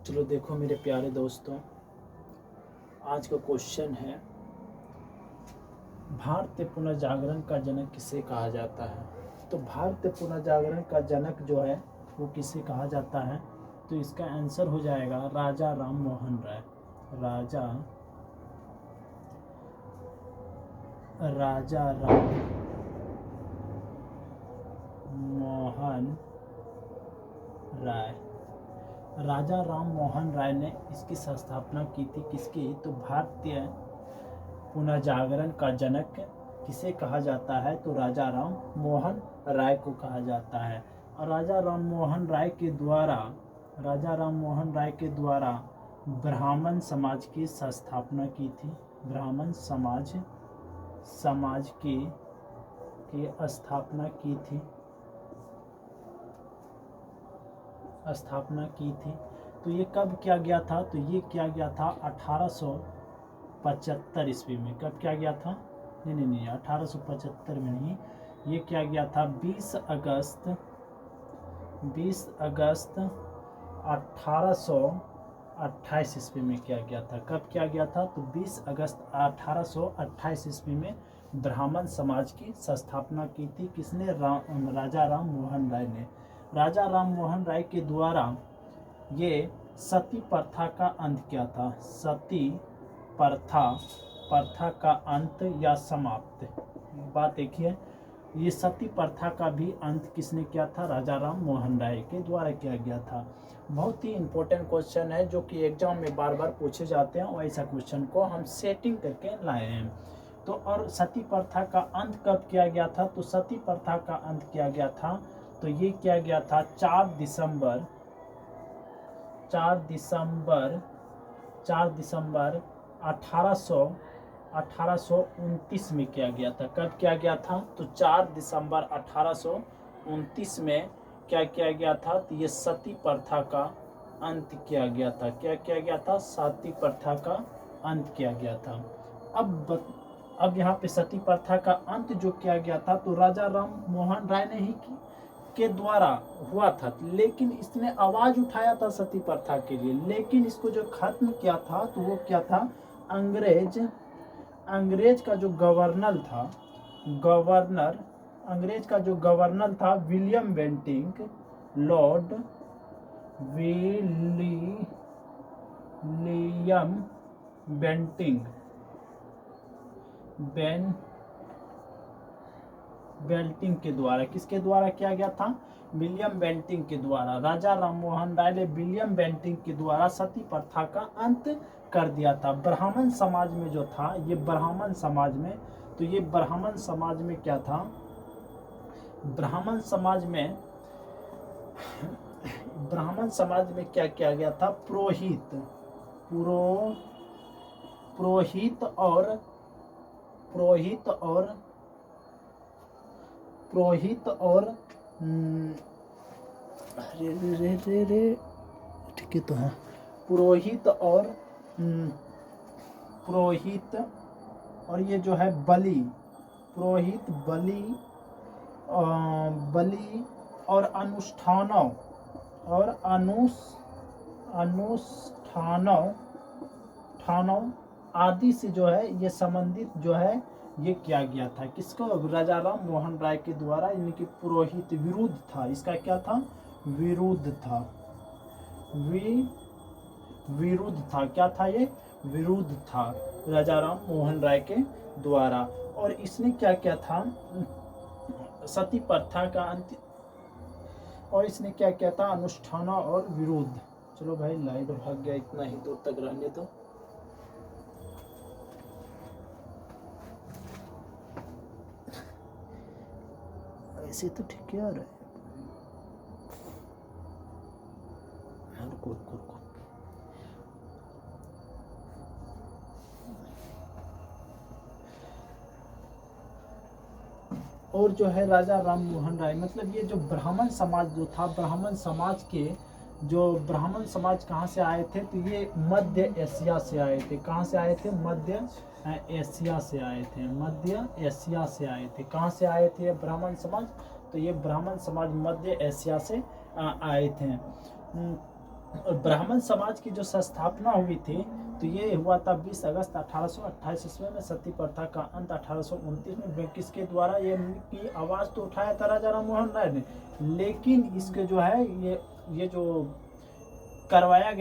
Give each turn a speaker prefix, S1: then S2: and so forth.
S1: चलो देखो मेरे प्यारे दोस्तों, आज का क्वेश्चन है भारतीय पुनर्जागरण का जनक किसे कहा जाता है। तो भारतीय पुनर्जागरण का जनक जो है वो किसे कहा जाता है, तो इसका आंसर हो जाएगा राजा राम मोहन राय। राजा राम मोहन राय। राजा राम मोहन राय ने इसकी स्थापना की थी। किसकी? तो भारतीय पुनर्जागरण का जनक किसे कहा जाता है, तो राजा राम मोहन राय को कहा जाता है। और राजा राम मोहन राय के द्वारा ब्राह्मण समाज की स्थापना की थी। ब्राह्मण समाज की स्थापना की थी। तो ये कब किया गया था, तो ये किया गया था 1875 ईस्वी में। कब किया गया था? नहीं 1875 में नहीं, ये किया गया था 20 अगस्त 1828 ईस्वी में किया गया था। कब किया गया था? तो 20 अगस्त 1828 ईस्वी में ब्राह्मण समाज की स्थापना की थी। किसने? राजा राम मोहन राय ने। राजा राम मोहन राय के द्वारा ये सती प्रथा का अंत किया था। सती प्रथा का अंत या समाप्त, बात एक ही है। ये सती प्रथा का भी अंत किसने किया था? राजा राम मोहन राय के द्वारा किया गया था। बहुत ही इंपॉर्टेंट क्वेश्चन है जो कि एग्जाम में बार बार पूछे जाते हैं, और ऐसा क्वेश्चन को हम सेटिंग करके लाए हैं। तो और सती प्रथा का अंत कब किया गया था? तो सती प्रथा का अंत किया गया था, तो ये किया गया था 4 दिसंबर 1829 में किया गया था। कब किया गया था? तो 4 दिसंबर 1829 में क्या किया गया था? तो ये सती प्रथा का अंत किया गया था। क्या किया गया था? सती प्रथा का अंत किया गया था। अब यहाँ पे सती प्रथा का अंत जो किया गया था, तो राजा राम मोहन राय ने ही के द्वारा हुआ था, लेकिन इसने आवाज उठाया था सती प्रथा के लिए। लेकिन इसको जो खत्म किया था, तो वो क्या था? अंग्रेज का जो गवर्नर था William Bentinck, Lord William Bentinck के द्वारा। किसके द्वारा किया गया था? विलियम बेंटिंक के द्वारा। राजा राम मोहन राय ने विलियम बेंटिंक के द्वारा सती प्रथा का अंत कर दिया था। ब्राह्मण समाज में जो था, ये ब्राह्मण समाज में क्या था? ब्राह्मण समाज में क्या किया गया था? पुरोहित और ठीक है, तो है पुरोहित और ये जो है बलि और अनुष्ठानों आदि से जो है ये संबंधित जो है ये किया गया था। किसको? राजा राम मोहन राय के द्वारा। इनकी पुरोहित विरुद्ध था। इसका क्या था? विरुद्ध था। विरुद्ध था। क्या था ये? विरुद्ध था राजा राम मोहन राय के द्वारा। और इसने क्या किया था? सती प्रथा का अंत। और इसने क्या किया था? अनुष्ठान और विरुद्ध। चलो भाई, लाइट भाग गया, इतना ही दूर तक रहने दो। ऐसे तो ठीक है। यार और जो है राजा राम मोहन राय, मतलब ये जो ब्राह्मण समाज जो था, ब्राह्मण समाज कहाँ से आए थे? तो ये मध्य एशिया से आए थे। कहाँ से आए थे? मध्य एशिया से आए थे। कहाँ से आए थे ये ब्राह्मण समाज? तो ये ब्राह्मण समाज मध्य एशिया से आए थे। और ब्राह्मण समाज की जो स्थापना हुई थी तो ये हुआ था 20 अगस्त 1828 ईस्वी में। सती प्रथा का अंत 1829 में किसके द्वारा ये की आवाज़ तो उठाया था राजा राम मोहन राय ने, लेकिन इसके जो है ये जो करवाया गया